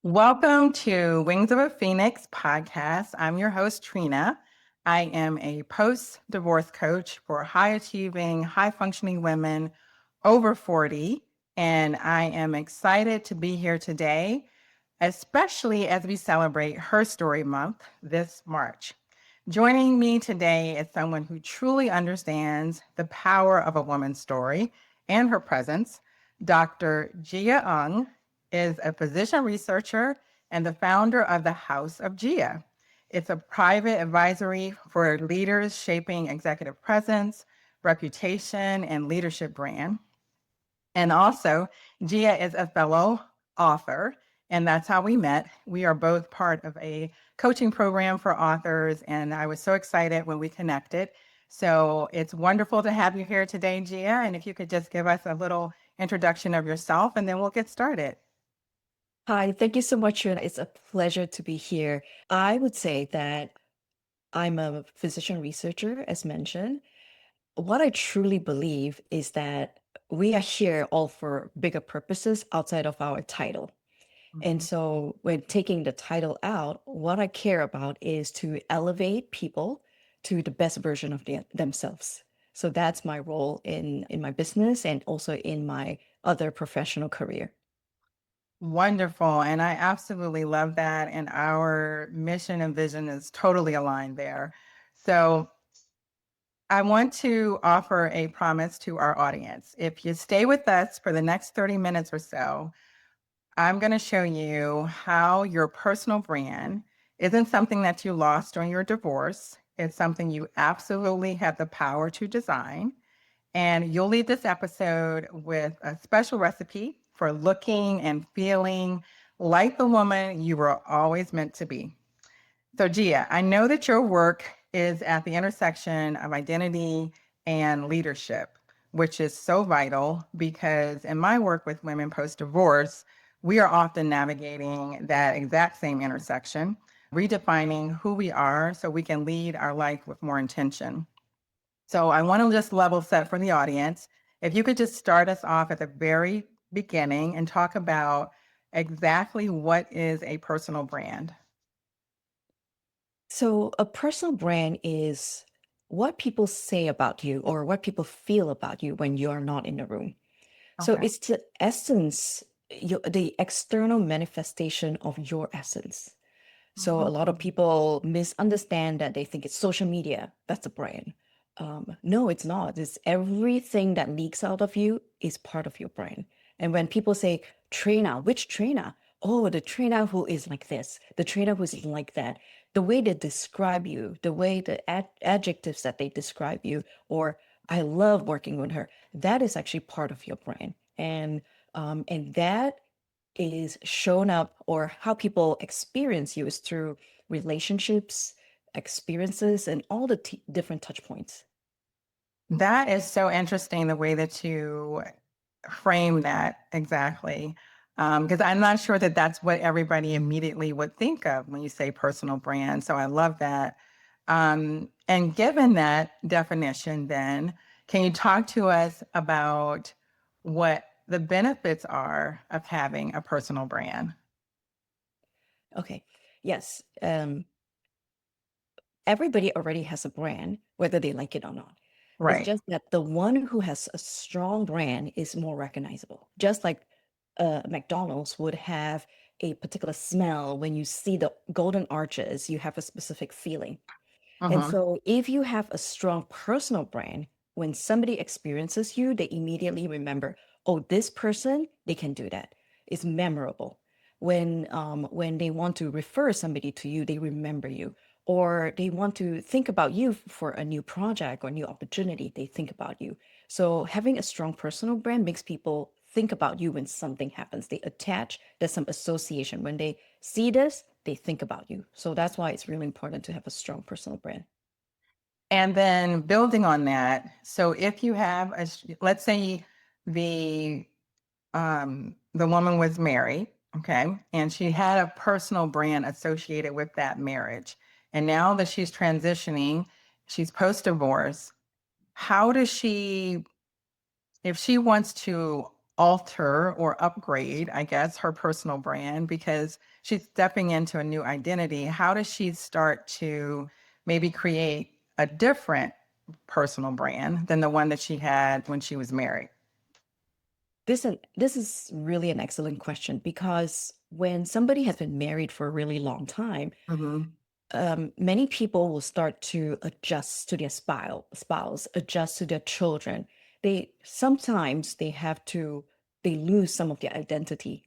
Welcome to Wings of a Phoenix podcast. I'm your host, Trena. I am a post divorce coach for high achieving, high functioning women over 40. And I am excited to be here today, especially as we celebrate Her Story Month this March. Joining me today is someone who truly understands the power of a woman's story and her presence. Dr. Jia Ng is a physician researcher and the founder of the House of Jia. It's a private advisory for leaders shaping executive presence, reputation, and leadership brand. And also, Jia is a fellow author, and that's how we met. We are both part of a coaching program for authors, and I was so excited when we connected. So it's wonderful to have you here today, Jia. And if you could just give us a little introduction of yourself, and then we'll get started. Hi, thank you so much. Yun. It's a pleasure to be here. I would say that I'm a physician researcher, as mentioned. What I truly believe is that we are here all for bigger purposes outside of our title. And Mhm. so, when taking the title out, what I care about is to elevate people to the best version of themselves. So that's my role in my business and also in my other professional career. Wonderful. And I absolutely love that. And our mission and vision is totally aligned there. So I want to offer a promise to our audience. If you stay with us for the next 30 minutes or so, I'm going to show you how your personal brand isn't something that you lost during your divorce. It's something you absolutely have the power to design. And you'll leave this episode with a special recipe for looking and feeling like the woman you were always meant to be. So, Gia, I know that your work is at the intersection of identity and leadership, which is so vital because in my work with women post divorce, we are often navigating that exact same intersection, redefining who we are so we can lead our life with more intention. So, I want to just level set for the audience. If you could just start us off at the very beginning and talk about exactly what is a personal brand. So, a personal brand is what people say about you or what people feel about you when you're not in the room. So, Okay. it's the essence, the external manifestation of your essence. So, a lot of Mhm. people misunderstand that they think it's social media. That's a brand. No, it's not. It's everything that leaks out of you is part of your brand. And when people say trainer, which trainer? Oh, the trainer who is like this, the trainer who's like that. The way they describe you, the way the adjectives that they describe you, or I love working with her. That is actually part of your brand, and that is shown up, or how people experience you is through relationships, experiences, and all the different touch points. That is so interesting the way that you frame that exactly. Because I'm not sure that that's what everybody immediately would think of when you say personal brand. So I love that. And given that definition, then, can you talk to us about what the benefits are of having a personal brand? Okay. Yes. Everybody already has a brand, whether they like it or not. It's Right. just that the one who has a strong brand is more recognizable. Just like McDonald's would have a particular smell when you see the golden arches, you have a specific feeling. And Hmm. so, if you have a strong personal brand, when somebody experiences you, they immediately remember, oh, this person, they can do that. It's memorable. When they want to refer somebody to you, they remember you, or they want to think about you for a new project or new opportunity. They think about you. So, having a strong personal brand makes people think about you when something happens. They attach, there's some association. When they see this, they think about you. So that's why it's really important to have a strong personal brand. And then building on that, so if you have let's say the the woman was married, okay, and she had a personal brand associated with that marriage, and now that she's transitioning, she's post divorce. How does she, if she wants to alter or upgrade, I guess, her personal brand because she's stepping into a new identity, how does she start to maybe create a different personal brand than the one that she had when she was married? This is really an excellent question because when somebody has been married for a really long time, Mm-hmm. many people will start to adjust to their spouse, adjust to their children. They sometimes they have to they lose some of their identity.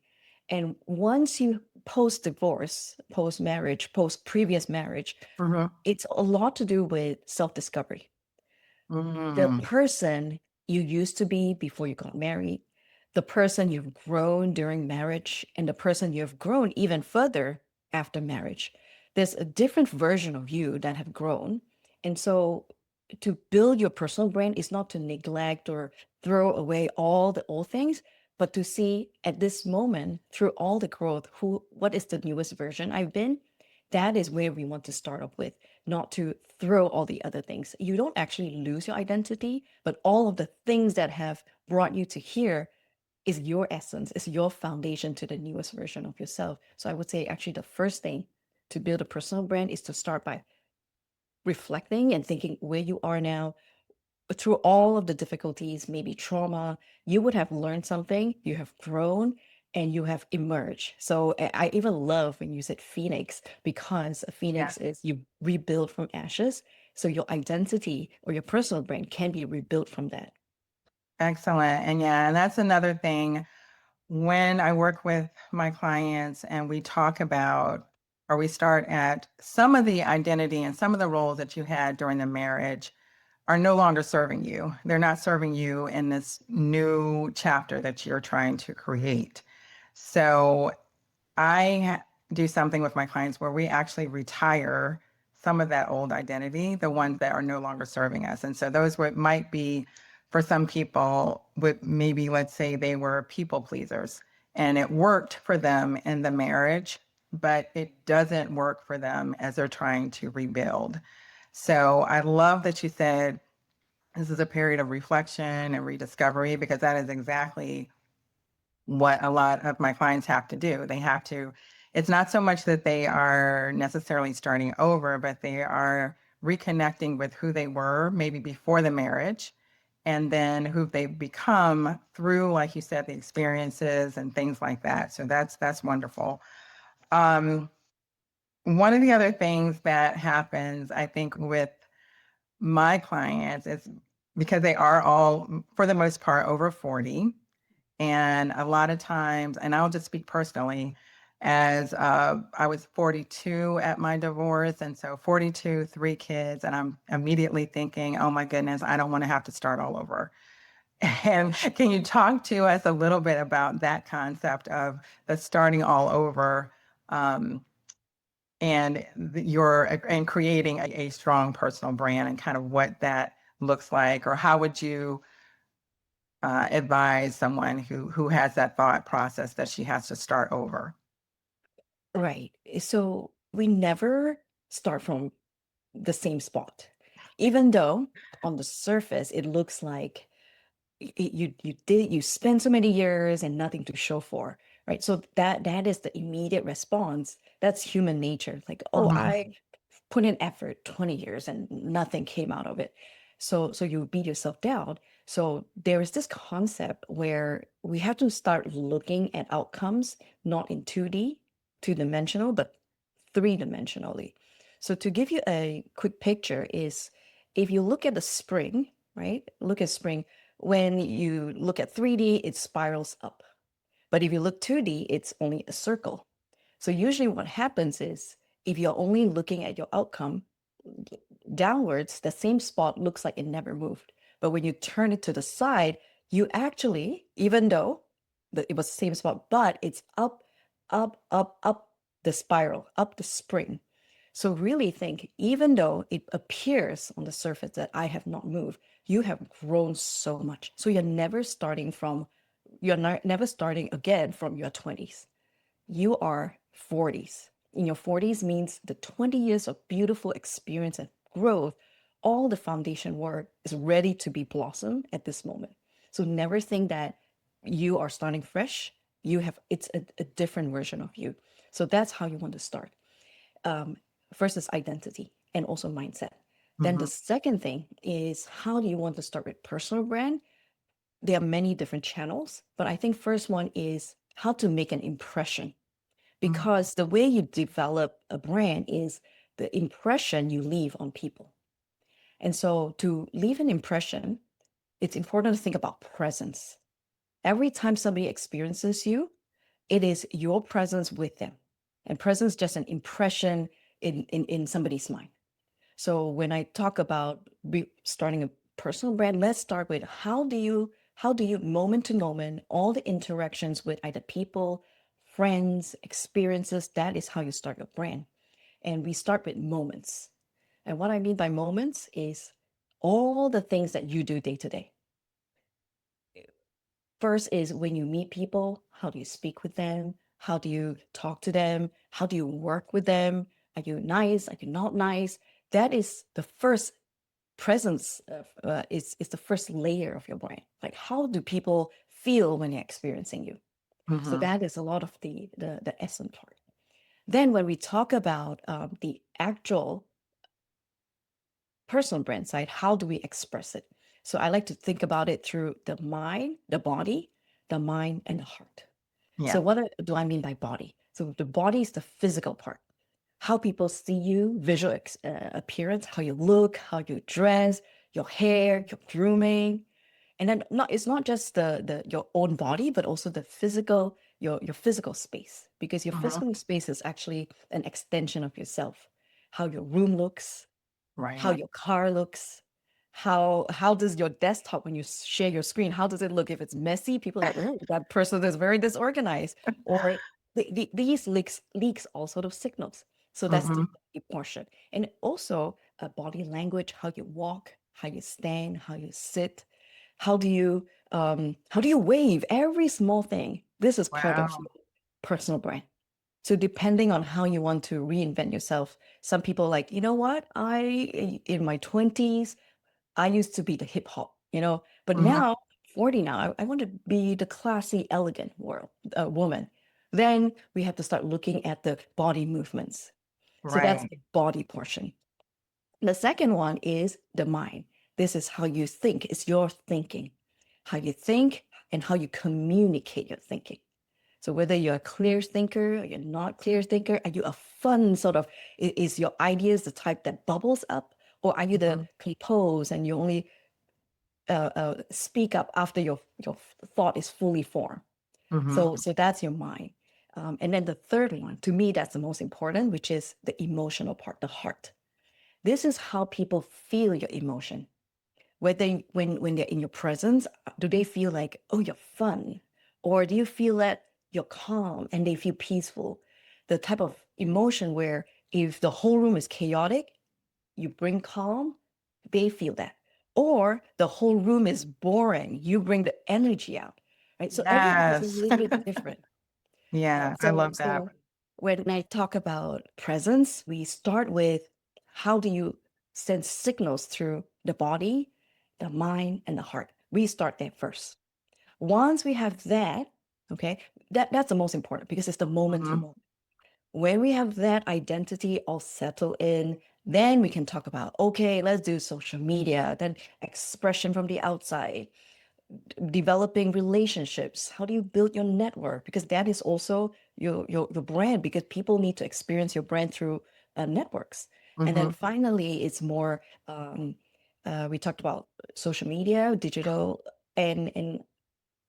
And once you post divorce, post marriage, post previous marriage, Mm-hmm. it's a lot to do with self discovery. The Mm-hmm. person you used to be before you got married, the person you've grown during marriage, and the person you've grown even further after marriage. There's a different version of you that have grown. And so to build your personal brand is not to neglect or throw away all the old things, but to see at this moment through all the growth, what is the newest version I've been? That is where we want to start off with, not to throw all the other things. You don't actually lose your identity, but all of the things that have brought you to here is your essence, is your foundation to the newest version of yourself. So I would say actually the first thing to build a personal brand is to start by reflecting and thinking where you are now, through all of the difficulties, maybe trauma, you would have learned something, you have grown, and you have emerged. So I even love when you said phoenix, because a Yeah. phoenix is you rebuild from ashes. So your identity or your personal brand can be rebuilt from that. Excellent. And yeah, and that's another thing when I work with my clients and we talk about, or we start at some of the identity and some of the roles that you had during the marriage are no longer serving you. They're not serving you in this new chapter that you're trying to create. So do something with my clients where we actually retire some of that old identity, the ones that are no longer serving us. And so those what might be for some people with maybe let's say they were people pleasers and it worked for them in the marriage, but it doesn't work for them as they're trying to rebuild. So I love that you said this is a period of reflection and rediscovery because that is exactly what a lot of my clients have to do. They have to, it's not so much that they are necessarily starting over, but they are reconnecting with who they were maybe before the marriage and then who they've become through, like you said, the experiences and things like that. So that's wonderful. Um, One of the other things that happens, I think, with my clients is because they are all, for the most part, over 40. And a lot of times, and I'll just speak personally, as I was 42 at my divorce, and so 42, three kids, and I'm immediately thinking, oh my goodness, I don't want to have to start all over. And can you talk to us a little bit about that concept of the starting all over um, and and creating a strong personal brand and kind of what that looks like, or how would you advise someone who has that thought process that she has to start over? Right. So we never start from the same spot, even though on the surface it looks like you spend so many years and nothing to show for, right? So that is the immediate response. That's human nature. Like, oh, Mhm. I put in effort 20 years and nothing came out of it. So you beat yourself down. So there is this concept where we have to start looking at outcomes not in 2D, two-dimensional, but three-dimensionally. So to give you a quick picture is if you look at the spring, right? Look at spring. When you look at 3D, it spirals up. But if you look 2D, it's only a circle. So usually what happens is if you're only looking at your outcome downwards, the same spot looks like it never moved. But when you turn it to the side, you actually, even though it was the same spot, but it's up, up, up, up the spiral, up the spring. So really think, even though it appears on the surface that I have not moved, you have grown so much. So you're not, never starting again from your 20s. You are 40s. In your 40s means the 20 years of beautiful experience and growth, all the foundation work is ready to be blossomed at this moment. So never think that you are starting fresh, it's a different version of you. So that's how you want to start. um, First is identity and also mindset. Then the Mm-hmm. second thing is, how do you want to start with personal brand? There are many different channels, but I think first one is how to make an impression, because the way you develop a brand is the impression you leave on people. And so to leave an impression, it's important to think about presence. Every time somebody experiences you, it is your presence with them. And presence is just an impression in somebody's mind. So when I talk about starting a personal brand, let's start with how do you moment to moment, all the interactions with either people, friends, experiences, that is how you start your brand. And we start with moments. And what I mean by moments is all the things that you do day to day. First is when you meet people, how do you speak with them? How do you talk to them? How do you work with them? Are you nice? Are you not nice? That is the first presence of, is the first layer of your brain. Like, how do people feel when they're experiencing you? So Mm-hmm. that is a lot of the essence part. Then when we talk about the actual personal brand side, how do we express it? So I like to think about it through the mind, the body, the mind, and the heart. So Yeah. what do I mean by body? So the body is the physical part, how people see you, visual appearance, how you look, how you dress, your hair, your grooming, and then it's not just the your own body, but also the physical your physical space, because your Mm-hmm. physical space is actually an extension of yourself. How your room looks, how Right. your car looks, how does your desktop, when you share your screen, how does it look? If it's messy, people are like, oh, that person is very disorganized. Or these leaks all sort of signals. So that's the Mm-hmm. body portion. And also body language, how you walk, how you stand, how you sit, how do you wave, every small thing. This is part of Wow. your personal brand. So depending on how you want to reinvent yourself, some people like, you know what? In my 20s, I used to be the hip hop, but Mm-hmm. now 40 now, I want to be the classy, elegant woman. Then we have to start looking at the body movements. So that's Right. the body portion. The second one is the mind. This is how you think. It's your thinking, how you think and how you communicate your thinking. So whether you're a clear thinker or you're not clear thinker, are you a fun sort of, is your ideas the type that bubbles up? Or are you the Mm-hmm. compose and you only speak up after your thought is fully formed? Mm-hmm. So that's your mind. And then the third one, to me, that's the most important, which is the emotional part, the heart. This is how people feel your emotion. Whether when they're in your presence, do they feel like, oh, you're fun? Or do you feel that you're calm and they feel peaceful? The type of emotion where if the whole room is chaotic, you bring calm, they feel that. Or the whole room is boring, you bring the energy out, right? So everybody is a Yes. little bit different. Yeah, I So, love that. so when I talk about presence, we start with how do you send signals through the body, the mind, and the heart. We start there first. Once we have that, okay, that's the most important because it's the moment to Mm-hmm. moment. When we have that identity all settled in, then we can talk about, okay, let's do social media, then expression from the outside, developing relationships. How do you build your network? Because that is also your brand, because people need to experience your brand through networks. And Mm-hmm. then finally, it's more, we talked about social media, digital, and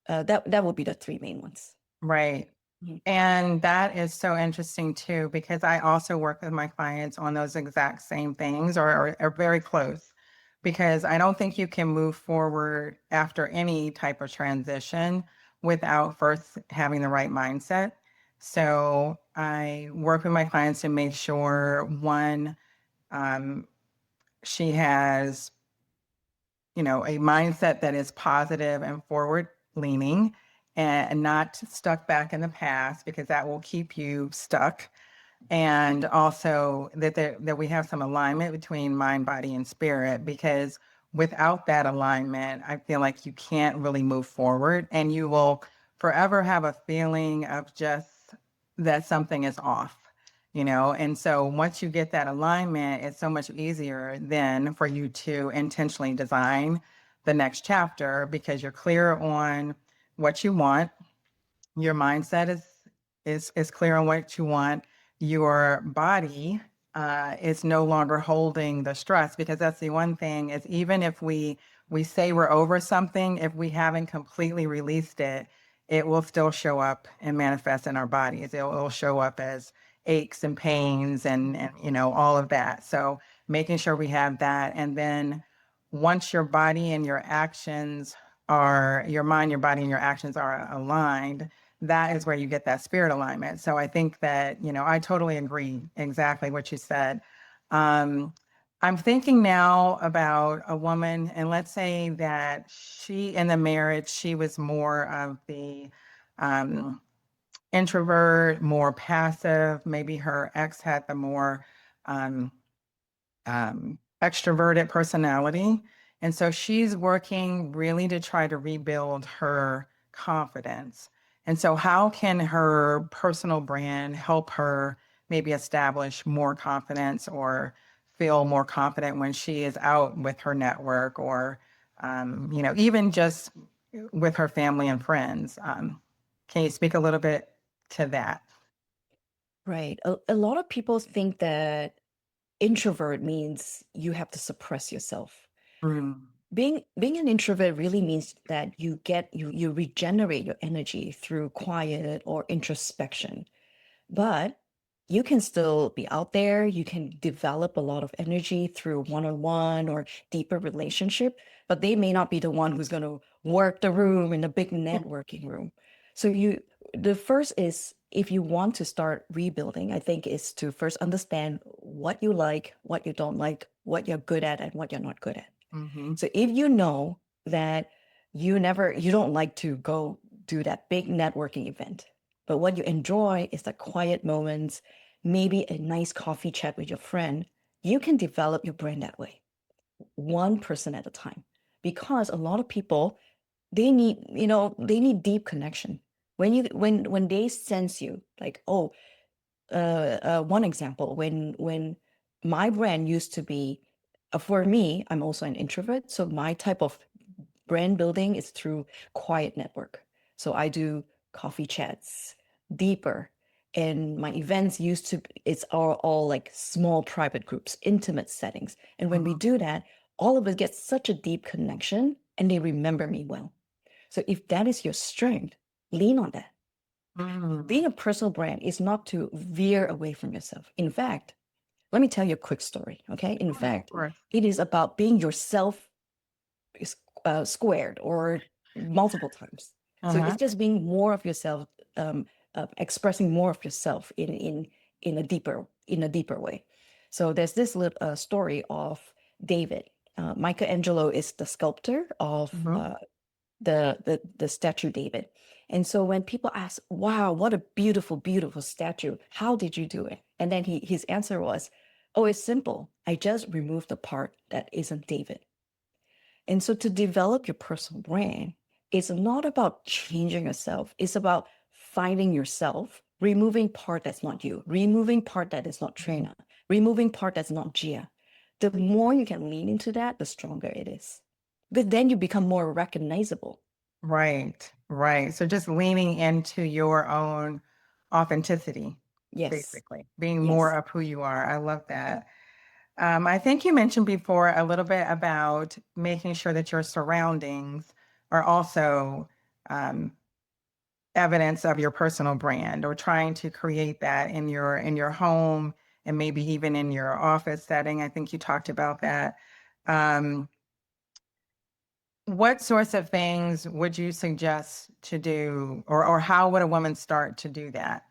that would be the three main ones. Right. Mhm. And that is so interesting too, because I also work with my clients on those exact same things or are very close. Because I don't think you can move forward after any type of transition without first having the right mindset. So I work with my clients to make sure one, um, she has a mindset that is positive and forward leaning and not stuck back in the past because that will keep you stuck. And also that we have some alignment between mind, body, and spirit because without that alignment, I feel like you can't really move forward and you will forever have a feeling of just that something is off, you know? And so once you get that alignment, it's so much easier then for you to intentionally design the next chapter because you're clear on what you want, your mindset is clear on what you want. Your body is no longer holding the stress because that's the one thing is even if we say we're over something, if we haven't completely released it, it will still show up and manifest in our bodies. It'll show up as aches and pains and you know all of that. So making sure we have that, and then once your body and your actions are your mind, your body, and your actions are aligned, that is where you get that spirit alignment. So I think that, you know, I totally agree exactly what you said. Um, I'm thinking now about a woman, and let's say that she, in the marriage, she was more of the um, introvert, more passive. Maybe her ex had the more um, extroverted personality. And so she's working really to try to rebuild her confidence. And so, how can her personal brand help her maybe establish more confidence or feel more confident when she is out with her network or, you know, even just with her family and friends? Can you speak a little bit to that? Right. A lot of people think that introvert means you have to suppress yourself. Mm, Being an introvert really means that you regenerate your energy through quiet or introspection. But you can still be out there. You can develop a lot of energy through one-on-one or deeper relationship, but they may not be the one who's going to work the room in a big networking room. So the first is if you want to start rebuilding, I think is to first understand what you like, what you don't like, what you're good at, and what you're not good at. hmm So if you know that you don't like to go do that big networking event, but what you enjoy is the quiet moments, maybe a nice coffee chat with your friend, you can develop your brand that way, one person at a time. Because a lot of people, they need deep connection. When they sense you, like, oh, one example, when my brand used to be, for me, I'm also an introvert, so my type of brand building is through quiet network. So I do coffee chats, deeper, and my events used to it's all like small private groups, intimate settings. And when we do that, all of us get such a deep connection and they remember me well. So if that is your strength, lean on that. hmm Being a personal brand is not to veer away from yourself. In fact, let me tell you a quick story. Okay. In Of fact, course. it is about being yourself squared or multiple times. So it's Uh-huh. just being more of yourself, expressing more of yourself in a deeper way. So there's this little story of David. Michelangelo is the sculptor of Mhm. the statue David. And so when people ask, "Wow, what a beautiful, beautiful statue! How did you do it?" And then his answer was, "Oh, it's simple. I just removed the part that isn't David." And so to develop your personal brand, it's not about changing yourself. It's about finding yourself, removing part that's not you, removing part that is not Trena, removing part that's not Jia. The more you can lean into that, the stronger it is. But then you become more recognizable. Right, right. So just leaning into your own authenticity, Yes, basically, being more yes. of who you are. I love that. I think you mentioned before a little bit about making sure that your surroundings are also um, evidence of your personal brand or trying to create that in your home and maybe even in your office setting. I think you talked about that. Um, What sorts of things would you suggest to do, or how would a woman start to do that,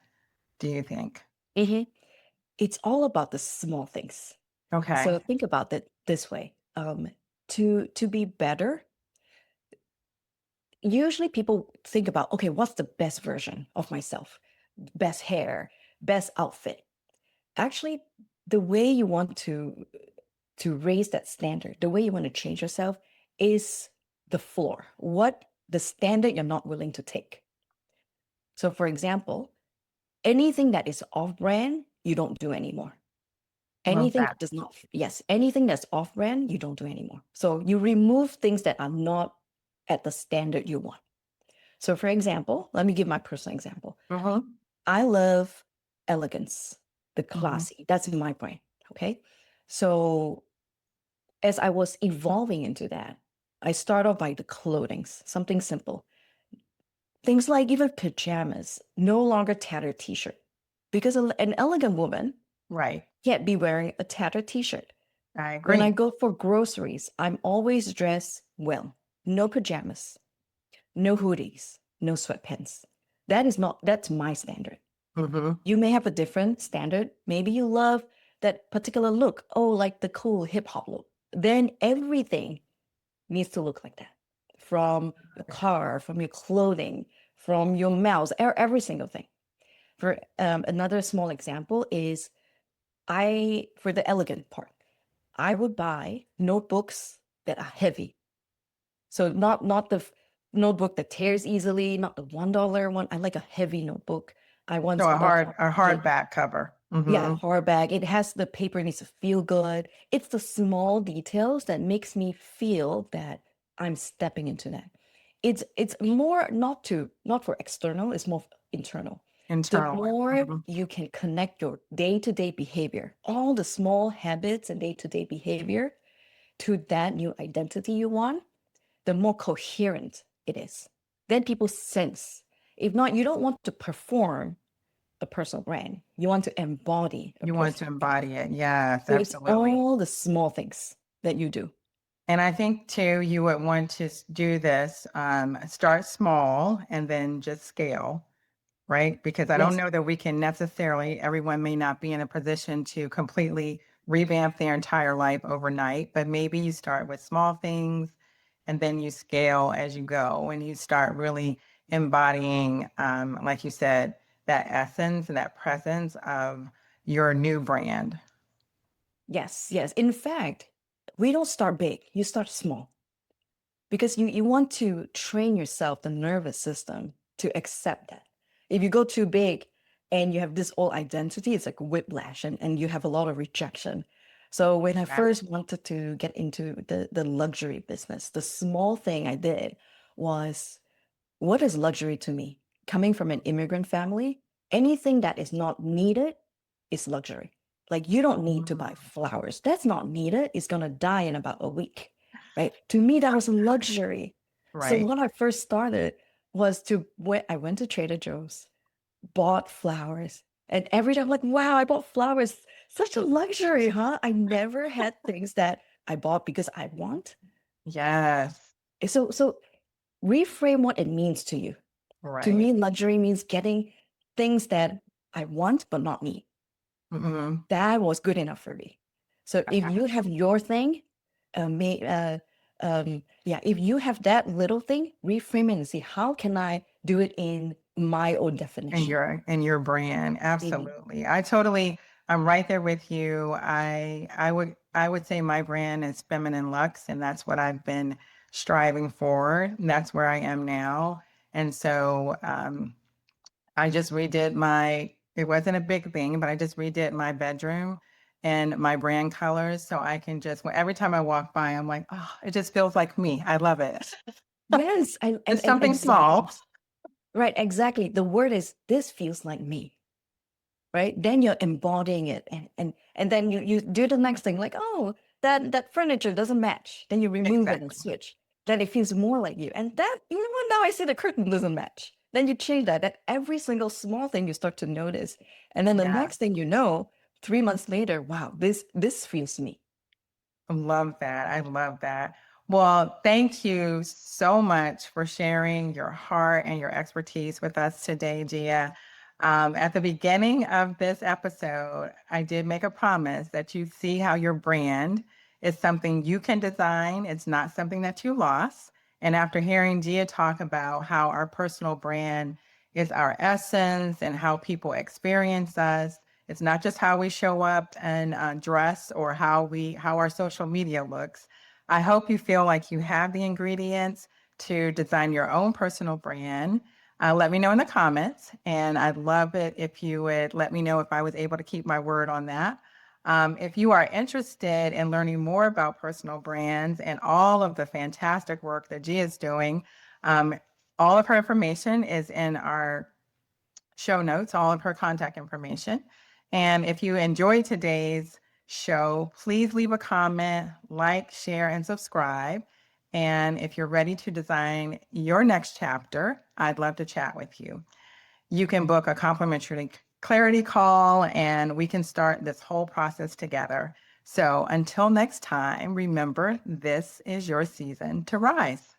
do you think? hmm It's all about the small things. Okay. So think about it this way. To be better, usually people think about, okay, what's the best version of myself? Best hair, best outfit. Actually, the way you want to to raise that standard, the way you want to change yourself is the floor. What the standard you're not willing to take. So for example, anything that is off brand, you don't do anymore. Love Anything that. that does not, yes, anything that's off brand, you don't do anymore. So you remove things that are not at the standard you want. So for example, let me give my personal example. Mm-hmm. I love elegance, the Mm-hmm. classy. That's in my brain. Okay. So as I was evolving into that, I start off by the clothing, something simple. Things like even pajamas, no longer tattered t-shirt. Because an elegant woman Right. can't be wearing a tattered t-shirt. I When I agree. go for groceries, I'm always dressed well. No pajamas, no hoodies, no sweatpants. That's my standard. Mm-hmm. You may have a different standard. Maybe you love that particular look. Oh, like the cool hip hop look. Then everything needs to look like that. From your car, from your clothing, from your mouse, every single thing. For another small example is for the elegant part, I would buy notebooks that are heavy. So not the notebook that tears easily, not the $1 one. I like a heavy notebook. I want So the a hard back cover. yeah, Mm-hmm. horror bag. It has the paper needs to feel good. It's the small details that makes me feel that I'm stepping into that. It's more not for external, it's more internal. The Internal. more Mm-hmm. you can connect your day-to-day behavior, all the small habits and day-to-day behavior to that new identity you want, the more coherent it is. Then people sense. If not, you don't want to perform a personal brand. You want to embody a You want to personal brand. embody it. Yes, So it's absolutely. all the small things that you do. And I think too, you would want to do this, start small and then just scale, right? Because I don't Yes. know that we can necessarily, everyone may not be in a position to completely revamp their entire life overnight, but maybe you start with small things and then you scale as you go and you start really embodying, like you said, that essence and that presence of your new brand. Yes. Yes. In fact, we don't start big. You start small because you want to train yourself, the nervous system, to accept that. If you go too big and you have this old identity, it's like whiplash and you have a lot of rejection. So when I Exactly. first wanted to get into the luxury business, the small thing I did was, what is luxury to me? Coming from an immigrant family, anything that is not needed is luxury. Like you don't need to buy Mm, flowers. That's not needed. It's gonna die in about a week, right? To me, that was a luxury. So right. when I first started was I went to Trader Joe's, bought flowers, and every time I'm like, wow, I bought flowers. Such a luxury, huh? I never had things that I bought because I want. Yes. So reframe what it means to you. To Right. me, luxury means getting things that I want but not need. Mm-hmm. That was good enough for me. So if you have your thing, yeah, if you have that little thing, reframe it and see how can I do it in my own And definition. your brand. Mhm. Absolutely. I'm right there with you. I would say my brand is feminine luxe, and that's what I've been striving for. And that's where I am now. And so I just redid it wasn't a big thing, but I just redid my bedroom and my brand colors. So I can every time I walk by, I'm like, oh, it just feels like me. I love it. Yes, It's and something small. exactly. Right, exactly. The word is this feels like me. Right, then you're embodying it and then you do the next thing like, oh, that furniture doesn't match, then you remove it and Exactly. switch, then it feels more like you, and that, you know what, now I see the curtain doesn't match, then you change that every single small thing you start to notice, and then the next Yes. thing you know, 3 months later, wow, this feels me. I love that. I love that. Well, thank you so much for sharing your heart and your expertise with us today, Gia. At the beginning of this episode, I did make a promise that you see how your brand is something you can design. It's not something that you lost. And after hearing Gia talk about how our personal brand is our essence and how people experience us, It's not just how we show up and dress or how our social media looks. I hope you feel like you have the ingredients to design your own personal brand. Let me know in the comments, and I'd love it if you would let me know if I was able to keep my word on that. If you are interested in learning more about personal brands and all of the fantastic work that Gia is doing, all of her information is in our show notes, all of her contact information. And if you enjoyed today's show, please leave a comment, like, share, and subscribe. And if you're ready to design your next chapter, I'd love to chat with you. You can book a complimentary clarity call and we can start this whole process together. So until next time, remember, this is your season to rise.